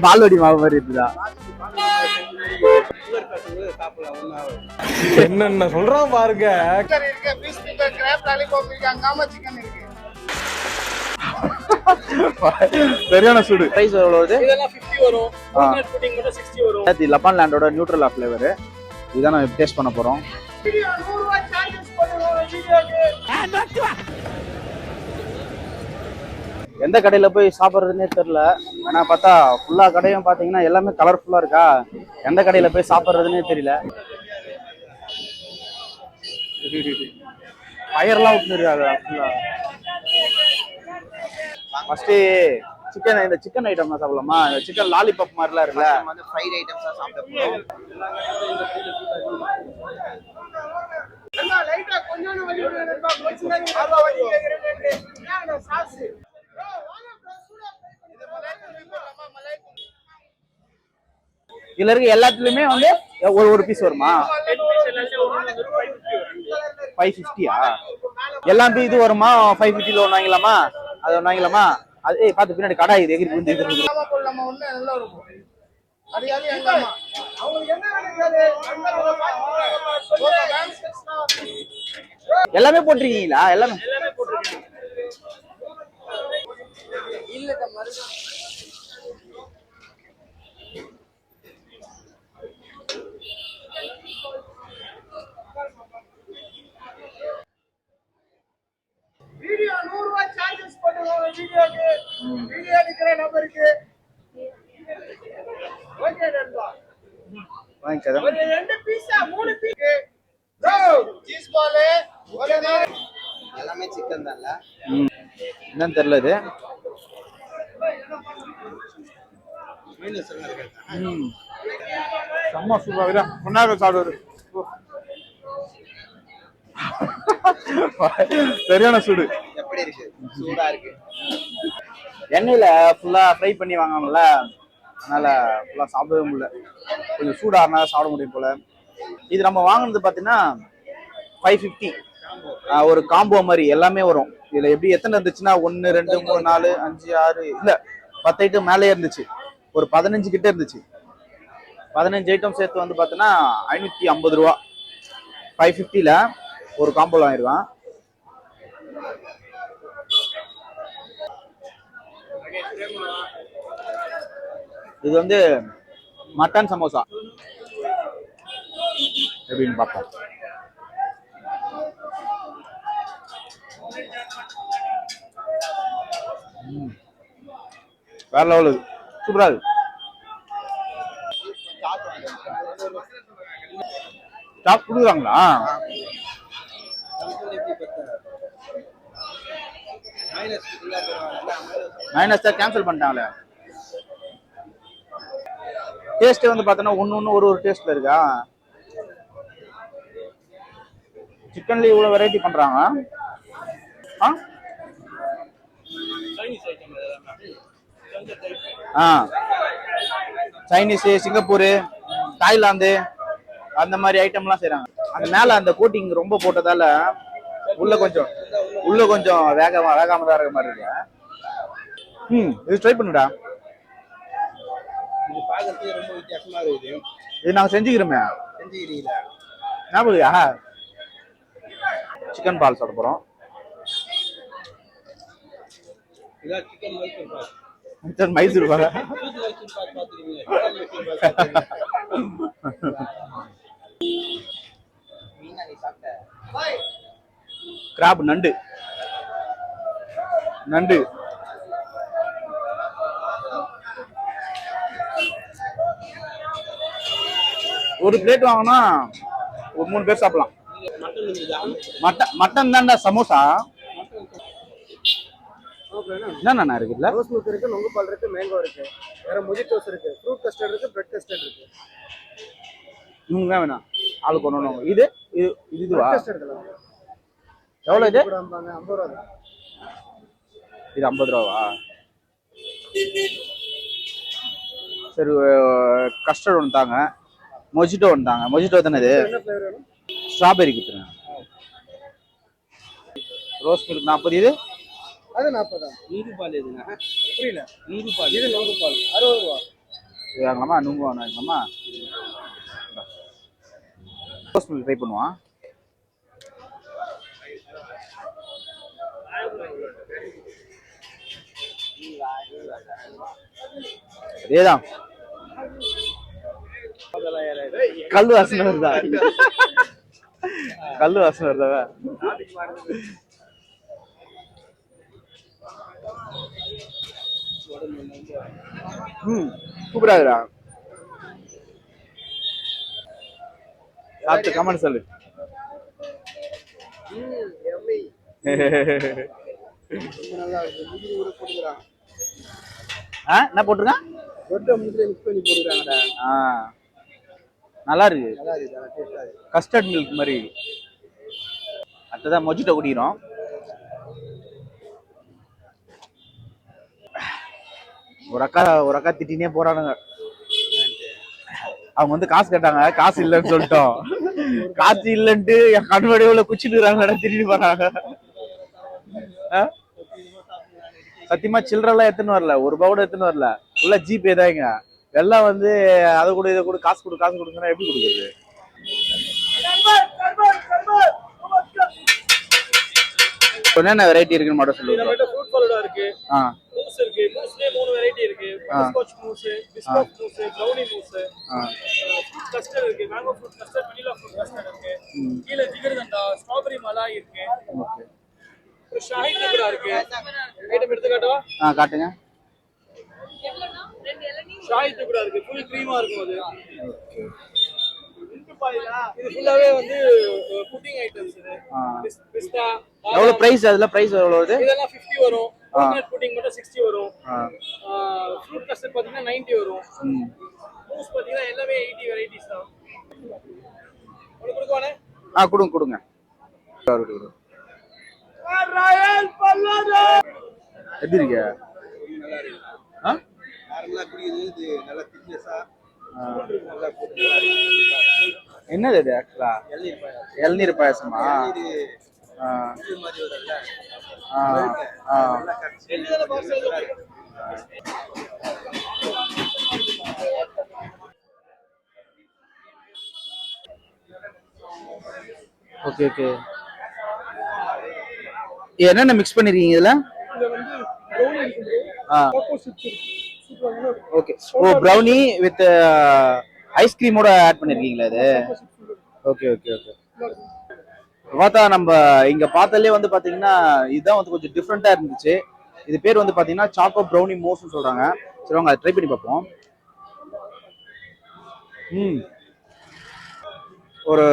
பால்வடி மாவு மாதிரி இருக்குதா? என்னென்ன சொல்றான் பாருங்க. சரியான சூடு. பிரைஸ் எவ்வளவு? இதெல்லாம் 50 வரும். கோகனட் புட்டிங் மட்டும் 60 வரும். இது லப்பான் லேண்டோட நியூட்ரலா ஃப்ளேவர். இதான் நம்ம டேஸ்ட் பண்ண போறோம். வீடியோ 100 ரூபாய் சார்ஜஸ் பண்ணுவோம் வீடியோக்கு. எந்த கடையில போய் சாப்பிட்றதுன்னே தெரியல. ஆனா பார்த்தா ஃபுல்லா கடையும் பாத்தீங்கன்னா எல்லாமே கலர்ஃபுல்லா இருக்கா. எந்த கடையில போய் சாப்பிட்றதுன்னே தெரியல. ஃபயர்லாம் விட்டுருக்காங்க ஃபுல்லா. ஃபர்ஸ்ட் சிக்கன், இந்த சிக்கன் ஐட்டம் தான் சாப்பிடலாமா? இந்த சிக்கன் லாலிபாப் மாதிரிலாம் இருக்குல்ல, வந்து ஃப்ரைட் ஐட்டம்ஸ் தான் சாப்பிட போறோம். அண்ணா லைட்டா கொஞ்சம் வலி வருதுப்பா. கொஞ்சம் ஆர்வா வலி கேக்குறேன்னு. நான் சாஸ். ப்ரோ வாங்க ப்ரோ சூடா ட்ரை பண்ணி. இது மலாய் இதுல இருக்க எல்லாத்துலயுமே வந்து ஒரு பீஸ் வருமா? 550யா? எல்லாம் இது வருமா? 550ல ஒன்று வாங்கலாமா? அது ஒன்று வாங்கலாமா? அது பார்த்து பின்னாடி கடை இது எகிரி வந்து நம்ம ஒண்ணு நல்லா இருக்கும். அது யாரு எங்கம்மா அவங்களுக்கு என்ன வேணும்னாலே எல்லாமே போட்டிருக்கீங்களா? எல்லாமே போட்டுருக்கீங்க. இல்ல மறு வீடியோ 100 ரூபாய் சார்ஜஸ் பண்ணுவோம் வீடியோக்கு. வீடியோ எடுக்கிற நம்பருக்கு ஓகே நண்பா. வாங்கிக்கறேன். ஒரு 2 பீஸா 3 பீஸ் ப்ரோ சீஸ் பால் ஒரு எல்லாமே சிக்கன் தான்ல. என்னன்னு தெரியல இது. செம்ம சூப்பரா முன்னாடி சாப்பிடுவாரு. சரியான சூடு. எப்படி இருக்கு? சூடா இருக்கு. எண்ணெயில ஃபுல்லா ஃப்ரை பண்ணி வாங்காமல, அதனால ஃபுல்லா சாப்பிடவே முடியல. கொஞ்சம் சூடா இருந்தா சாப்பிட முடியும் போல. இது நம்ம வாங்கினது பாத்தீங்கன்னா 550. ஒரு காம்போ மாதிரி எல்லாமே வரும். இதுல எப்படி எத்தனை இருந்துச்சுன்னா 1 2 3 4 5 6 இல்ல 10 ஐட்டம் மேலே இருந்துச்சு. ஒரு 15 கிட்ட இருந்துச்சு. 15 ஐட்டம் சேர்த்து வந்து பாத்தீங்கன்னா 550 ரூபா. 550ல ஒரு காம்போல வாங்கிருக்கான். இது வந்து மட்டன் சமோசா எப்படின்னு பார்ப்போம். வேற லெவலு, சூப்பரா இருக்கு. சாப் கொடுக்குறாங்களா? மைனஸ் தான் கேன்சல் பண்ணிட்டாங்களே. டேஸ்ட் வந்து பார்த்தோன்னா ஒன்று ஒரு டேஸ்ட்ல இருக்கா. சிக்கன்ல இவ்வளோ வெரைட்டி பண்றாங்க. சைனீஸ், சிங்கப்பூர், தாய்லாந்து அந்த மாதிரி ஐட்டம்லாம் செய்றாங்க. அந்த மேல அந்த கோட்டிங் ரொம்ப போட்டதால உள்ள கொஞ்சம் வேகாம தான் இருக்க மாதிரி இருக்கு. இது ட்ரை பண்ணுடா. இது பார்க்கறதுக்கு ரொம்ப வித்தியாசமா இருக்குது. இது நாங்க செஞ்சுக்கிறோமே. செஞ்சுக்கிறீங்களா? ஞாபகம்யா? சிக்கன் பால் சாப்பிட போறோம். இதான் சிக்கன் மைசூர் பாக். மைசூர் பால். மைசூர் பாக் பாத்துறீங்க. மீனா நீ சாப்பிட்ட? கிராப், நண்டு ஒரு பிளேட் வாங்கினா ஒரு 3 பேர் சாப்பிடலாம். மட்டன் தான்டா சமோசா. என்னண்ணா இருக்குல்ல? ரோஸ் மில்க் இருக்கு, நொங்கு பால் இருக்கு, மேங்கோ இருக்கு, வேற மொஜிட்டோஸ் இருக்கு, ஃப்ரூட் கஸ்டர்ட் இருக்கு, பிரெட் கஸ்டர்ட் இருக்கு. இவங்க தான் வேணாம் ஆளுக்கு ஒன்று. இதுவா? எவ்வளோ இது? 50 ரூபா. இது 50 ரூபாவா? சரி, கஸ்டர்ட் ஒன்று தாங்க. மொஜிட்டோ ஒன்று தாங்க. மொஜிட்டோ தானே இது? என்ன ஃப்ளேவர் வேணும்? ஸ்ட்ராபெரி கொடுத்துருங்க. Rose milk 40. இது அது 40 தான். நுங்கு பால் எதுனா? புரியல. நுங்கு பால். இது நொங்கு பால் 60 ரூபா. இது வாங்கலாமா? நுங்கு வாங்கலாமா? ரோஸ் மில்க் ட்ரை பண்ணுவான். அதேதான் கல்லு வாசனை வருதா? கல்லு வாசனை வருதா? சூப்பரா இருக்குடா. சாப்பிட்டு கமெண்ட் சொல்லு. நல்லா இருக்கு. முந்திரி கூட போட்டுக்கிறாங்க. என்ன போட்டிருக்கான்? ரொட்டை முந்திரி மிக்ஸ் பண்ணி போட்டுக்கிறாங்கடா. நல்லா இருக்கு. நல்லா இருக்கு. நல்லா டேஸ்டா இருக்கு. கஸ்டர்ட் மில்க் மாதிரி. அடுத்ததான் மொஜிட்டோ குடிக்கிறோம். ஒரு அக்கா திட்டினே போறானுங்க. அவங்க வந்து காசு கேட்டாங்க, காசு இல்லைன்னு சொல்லிட்டோம். காசு இல்லைன்ட்டு என் கண்வடிவுல குச்சிட்டு திட்டிட்டு போறாங்க. சத்தியமா சில்லறெல்லாம் எடுத்துன்னு வரல, ₹1 கூட எடுத்துன்னு வரல. ஃபுல்லா ஜிபே தாங்க. எல்லாம் வந்து அதை கூட இதை கூட காசு கொடுங்கன்னா எப்படி கொடுக்குறது? என்னென்ன வெரைட்டி இருக்குன்னு மட்டும் சொல்லுங்க. நம்மகிட்ட ஃப்ரூட் ஃபலூடா இருக்கு, மூஸ் இருக்கு. மூஸ்லயே 3 வெரைட்டி இருக்கு. Butterscotch mousse, biscuit mousse, brownie mousse, fruit custard இருக்கு, mango fruit custard, vanilla fruit custard இருக்கு. கீழ ஜிகர்தண்டா, ஸ்ட்ராபெரி மலாய் இருக்கு. ஓகே. ஒரு ஷாஹி டபரா இருக்கு. ஐட்டம் எடுத்து காட்டவா? காட்டுங்க. எவ்வளவுனா? 2 இளநீ. ஷாஹி டபரா இருக்கு, ஃபுல் க்ரீமா இருக்கும் அது. ஓகே. இது ஃபுல்லாவே வந்து புட்டிங் ஐட்டம்ஸ் இது. பிஸ்தா. எவ்வளவு பிரைஸ்? அதுல பிரைஸ் எவ்வளவு வருது? இதெல்லாம் 50 வரும். கோகனட் புட்டிங் மட்டும் 60 வரும். ஃப்ரூட் கஸ்டர்ட் பாத்தீங்கன்னா 90 வரும். மூஸ் பாத்தீங்கன்னா எல்லாமே 80 வெரைட்டிஸ் தான். உங்களுக்கு கொடுக்கவானே? கொடுங்க. எப்படி இருக்கு? நார்மலா குடிக்குது. இது நல்லா திக்னஸா நல்லா போட்டு என்னது இது? ஆக்சுவலா இளநீர் பாயசமா? இது மாதிரி வரும்ல. Okay okay. என்னென்ன மிக்ஸ் பண்ணிருக்கீங்க இதுல? ஓகே. ப்ரௌனி வித் ஐஸ்கிரீமோட ஆட் பண்ணிருக்கீங்களா இது? Okay okay okay. பார்த்தா நம்ம இங்க பார்த்தாலே வந்து பாத்தீங்கன்னா இதுதான் வந்து கொஞ்சம் டிஃப்ரெண்டா இருந்துச்சு. இது பேர் வந்து பாத்தீங்கன்னா சாக்கோ ப்ரௌனி மோஸ்ன்னு சொல்றாங்க. சரி வாங்க ட்ரை பண்ணி பார்ப்போம். ஒரு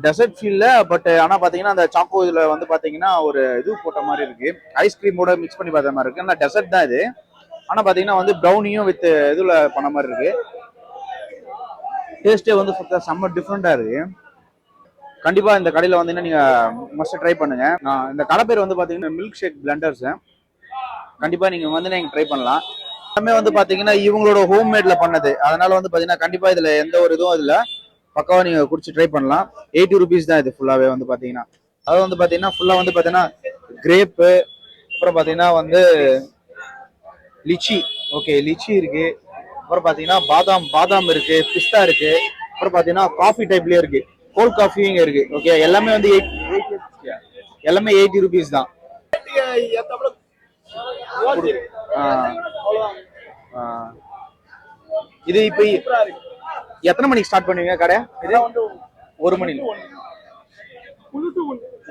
டெசர்ட் ஃபீல்ல, பட் ஆனா பாத்தீங்கன்னா அந்த சாக்கோ இதுல வந்து பாத்தீங்கன்னா ஒரு இது போட்ட மாதிரி இருக்கு. ஐஸ்கிரீமோட மிக்ஸ் பண்ணி பார்த்த மாதிரி இருக்கு. ஆனா டெசர்ட் தான் இது. ஆனா பாத்தீங்கன்னா வந்து ப்ரௌனியும் வித் இதுல பண்ண மாதிரி இருக்கு. டேஸ்டே வந்து செம்ம டிஃப்ரெண்டா இருக்கு. கண்டிப்பா இந்த கடையில வந்தீங்கன்னா நீங்க மஸ்ட் ட்ரை பண்ணுங்க. இந்த கடை பேர் வந்து பாத்தீங்கன்னா மில்க் ஷேக் பிளண்டர்ஸ். கண்டிப்பா நீங்க வந்து நீங்க ட்ரை பண்ணலாம். எல்லாமே வந்து பாத்தீங்கன்னா இவங்களோட ஹோம் மேட்ல பண்ணது. அதனால வந்து பாத்தீங்கன்னா கண்டிப்பா இதுல எந்த ஒரு இதுவும் இதுல பக்காவா நீங்க குடிச்சு ட்ரை பண்ணலாம். 80 rupees தான் இது ஃபுல்லாவே வந்து பாத்தீங்கன்னா. அது வந்து பாத்தீங்கன்னா ஃபுல்லா வந்து பாத்தீங்கன்னா கிரேப்பு, அப்புறம் பாத்தீங்கன்னா வந்து லிச்சி. ஓகே, லிச்சி இருக்கு. அப்புறம் பாத்தீங்கன்னா பாதாம் இருக்கு, பிஸ்தா இருக்கு. அப்புறம் பாத்தீங்கன்னா காஃபி டைப்லயே இருக்கு, கோல்ட் காஃபியும் இருக்கு. ஓகே, எல்லாமே வந்து 80 rupees தான். இது இப்ப எத்தனை மணிக்கு ஸ்டார்ட் பண்ணுவீங்க கடை? இது 1 மணி,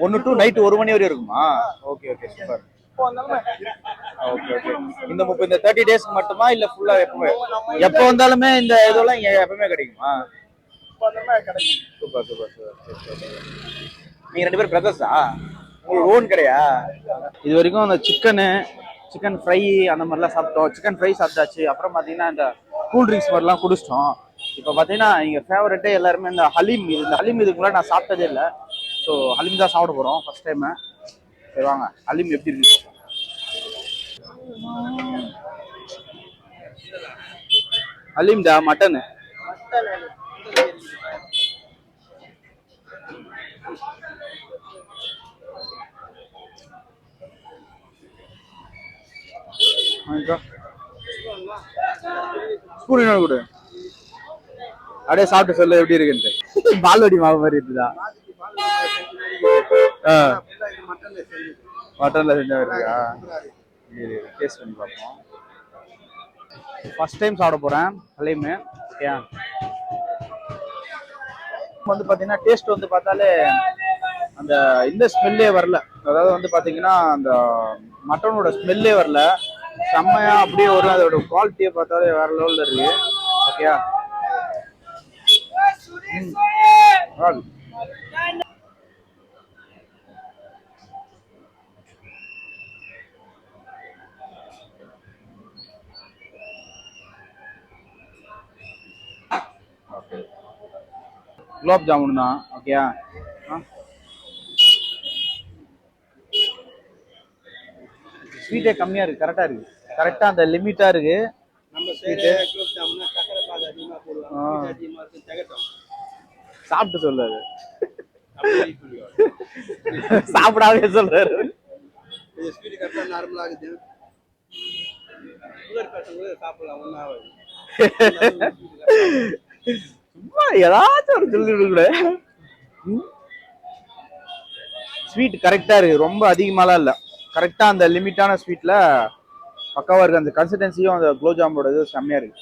1 to நைட் 1 மணி வரை இருக்குமா? Okay okay, super. Okay okay. இந்த 30 டேஸ்க்கு மட்டுமா இல்ல ஃபுல்லா எப்போ வந்தாலுமே இந்த இதெல்லாம் இங்க எப்பவுமே கிடைக்குமா? Super super super. நீங்க 2 பேரும் பிரதர்ஸா? உங்களுக்கு ஓன் கிடையா? இது வரைக்கும் அந்த சிக்கன் ஃப்ரை அந்த மாதிரிலாம் சாப்பிட்டோம். சிக்கன் ஃப்ரை சாப்பிட்டாச்சு. அப்புறம் பார்த்தீங்கன்னா இந்த கூல் ட்ரிங்க்ஸ் மாதிரிலாம் குடிச்சிட்டோம். இப்போ பார்த்தீங்கன்னா இங்கே ஃபேவரட்டே எல்லாருமே இந்த ஹலீம். இந்த ஹலீம் இதுக்கு முன்னாடி நான் சாப்பிட்டதே இல்லை. ஸோ ஹலீம் தான் சாப்பிட போகிறோம் ஃபர்ஸ்ட் டைமு. சரி வாங்க, ஹலீம் எப்படி இருக்கு? ஹலீம் டா, மட்டனு. ஸ்பூன் இன்னொரு கொடு. அப்படியே சாப்பிட்டு சொல்லு எப்படி இருக்குன்ட்டு. பால்வடி மாவு மாதிரி இருக்குதா? மட்டன்ல செஞ்சா இருக்கா? டேஸ்ட் பண்ணி பார்ப்போம். ஃபர்ஸ்ட் டைம் சாப்பிட போறேன் ஹலீமு. ஓகே, வந்து பாத்தீங்கன்னா டேஸ்ட் வந்து பார்த்தாலே அந்த இந்த ஸ்மெல்லே வரல. அதாவது வந்து பாத்தீங்கன்னா அந்த மட்டனோட ஸ்மெல்லே வரல. செம்மையா அப்படியே வரும். அதோட குவாலிட்டியை பார்த்தாலே வேற லெவல்ல இருக்கு. ஓகே, குலாப் ஜாமுன் தான். ஓகே, ஸ்வீட்டே கம்மியா இருக்கு. கரெக்டா இருக்கு. கரெக்டா அந்த லிமிட்டா இருக்கு. நம்ம சைடு குலோப் ஜாமுன்னா சக்கரை பாகு அதிகமா போடுவாங்க. ஸ்வீட் அதிகமா இருக்கு, திகட்டும். சாப்பிட்டு சொல்லு. அப்படியே சொல்லுவாங்க. சாப்பிடாவே சொல்றாரு. இது ஸ்வீட் கரெக்டா நார்மலா இருக்குது. சுகர் பேஷண்ட் சாப்பிடலாம், ஒன்றும் ஆகாது. சும்மா ஏதாச்சும் ஒரு சொல்லிட்டு கூட. ஸ்வீட் கரெக்டா இருக்கு. ரொம்ப அதிகமாலாம் இல்ல. கரெக்டா அந்த லிமிட்டான ஸ்வீட்ல பக்காவா இருக்கு. அந்த கன்சிஸ்டன்சியும் அந்த குலோப் ஜாமோட இது செம்மையா இருக்கு.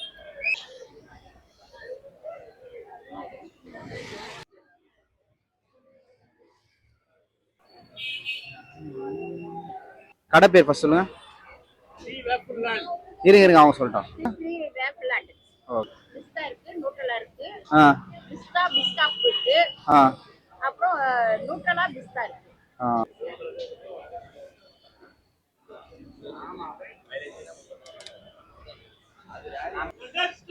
கடை பேர் ஃபர்ஸ்ட் சொல்லுங்க. இருங்க இருங்க, அவங்க சொல்லிட்டான். பிஸ்தா இருக்கு, நூட்டலா இருக்கு. ஆ பிஸ்தா பிஸ்காப் இருக்கு. ஆ அப்புறம் நூட்டலா பிஸ்தா இருக்கு. ஆ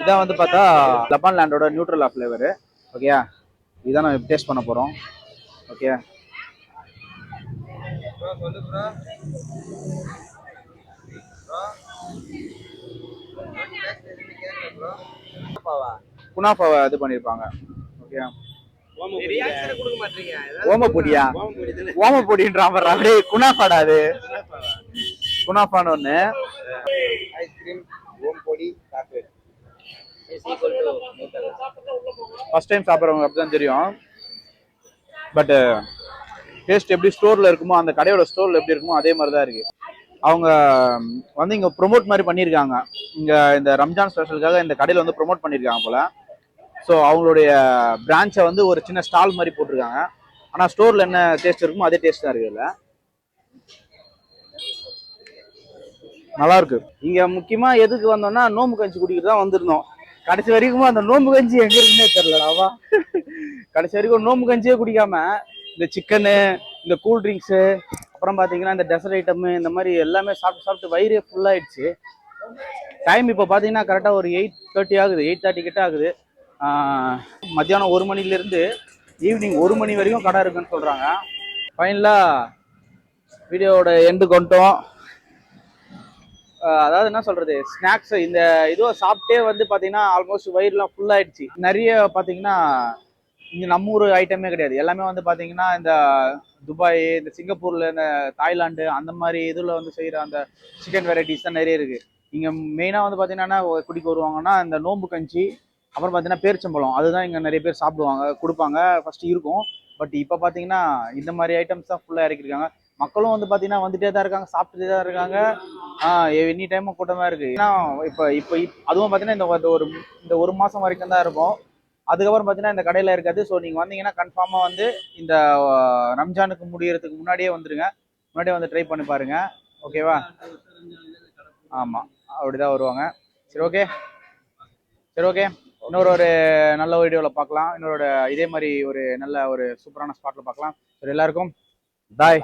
இதான் வந்து பார்த்தா லெபான் லேண்டோட நியூட்ரலா ஃப்ளேவரு. ஓகே, இதான் நம்ம டேஸ்ட் பண்ண போறோம். ஓகே, குனாஃபாவை இது பண்ணிருப்பாங்க. ஓகே, கொடுக்க மாட்டீங்க. ஓமப்பொடியா? ஓமப்பொடின்றான் பாரு. அப்படியே குனாஃபாடா அது. குனாஃபான்னு ஒண்ணு. ஐஸ்கிரீம், ஓம் பொடி, சாக்லேட். ஃபர்ஸ்ட் டைம் சாப்பிட்றவங்க அப்படிதான் தெரியும். பட் டேஸ்ட் எப்படி ஸ்டோர்ல இருக்குமோ, அந்த கடையோட ஸ்டோர்ல எப்படி இருக்குமோ அதே மாதிரி தான் இருக்கு. அவங்க வந்து இங்க ப்ரொமோட் மாதிரி பண்ணியிருக்காங்க. இங்க இந்த ரம்ஜான் ஸ்பெஷலுக்காக இந்த கடையில வந்து ப்ரொமோட் பண்ணியிருக்காங்க போல. ஸோ அவங்களுடைய பிரான்ச்சை வந்து ஒரு சின்ன ஸ்டால் மாதிரி போட்டிருக்காங்க. ஆனால் ஸ்டோர்ல என்ன டேஸ்ட் இருக்குமோ அதே டேஸ்ட் தான் இருக்குல்ல. நல்லா இருக்கு. இங்க முக்கியமா எதுக்கு வந்தோம்னா நோம்பு கஞ்சி குடிக்கிறது தான் வந்திருந்தோம். கடைசி வரைக்கும் அந்த நோம்பு கஞ்சி எங்க இருக்குன்னே தெரியலடாவா. கடைசி வரைக்கும் நோம்பு கஞ்சியே குடிக்காம இந்த சிக்கனு, இந்த கூல் ட்ரிங்க்ஸு, அப்புறம் பார்த்தீங்கன்னா இந்த டெசர்ட் ஐட்டம், இந்த மாதிரி எல்லாமே சாப்பிட்டு சாப்பிட்டு வயிறே ஃபுல்லாகிடுச்சு. டைம் இப்போ பார்த்தீங்கன்னா கரெக்டாக ஒரு 8:30 ஆகுது. 8:30 கிட்ட ஆகுது. மத்தியானம் 1 மணிலேருந்து ஈவினிங் 1 மணி வரைக்கும் கடை இருக்குன்னு சொல்கிறாங்க. ஃபைனலாக வீடியோவோட எண்டு கொண்டோம். அதாவது என்ன சொல்றது, ஸ்நாக்ஸ் இந்த இதுவை சாப்பிட்டே வந்து பார்த்தீங்கன்னா ஆல்மோஸ்ட் வயிறுலாம் ஃபுல்லாகிடுச்சு. நிறைய பார்த்தீங்கன்னா இங்கே நம்ம ஊர் ஐட்டமே கிடையாது. எல்லாமே வந்து பார்த்தீங்கன்னா இந்த துபாய், இந்த சிங்கப்பூரில், இந்த தாய்லாந்து அந்த மாதிரி இதில் வந்து செய்கிற அந்த சிக்கன் வெரைட்டிஸ் தான் நிறைய இருக்குது. இங்கே மெயினாக வந்து பார்த்தீங்கன்னா குடிக்க வருவாங்கன்னா இந்த நோம்பு கஞ்சி, அப்புறம் பார்த்தீங்கன்னா பேரிச்சம்பழம், அதுதான் இங்கே நிறைய பேர் சாப்பிடுவாங்க, கொடுப்பாங்க. ஃபஸ்ட்டு இருக்கும். பட் இப்போ பார்த்தீங்கன்னா இந்த மாதிரி ஐட்டம்ஸ் தான் ஃபுல்லாக இறக்கிருக்காங்க. மக்களும் வந்து பார்த்தீங்கன்னா வந்துட்டே தான் இருக்காங்க, சாப்பிட்டுட்டே தான் இருக்காங்க. எனி டைமும் கூட்டமாக இருக்குது. ஏன்னா இப்போ அதுவும் பார்த்தீங்கன்னா இந்த ஒரு மாதம் வரைக்கும் தான் இருக்கும். அதுக்கப்புறம் பார்த்தீங்கன்னா இந்த கடையில் இருக்காது. ஸோ நீங்கள் வந்தீங்கன்னா கன்ஃபார்மாக வந்து இந்த ரம்ஜானுக்கு முடியறதுக்கு முன்னாடியே வந்துடுங்க. முன்னாடியே வந்து ட்ரை பண்ணி பாருங்க. ஓகேவா? ஆமாம், அப்படிதான் வருவாங்க. சரி, ஓகே. இன்னொரு நல்ல வீடியோவில் பார்க்கலாம். இதே மாதிரி ஒரு நல்ல ஒரு சூப்பரான ஸ்பாட்டில் பார்க்கலாம். சரி, எல்லாருக்கும் பாய்.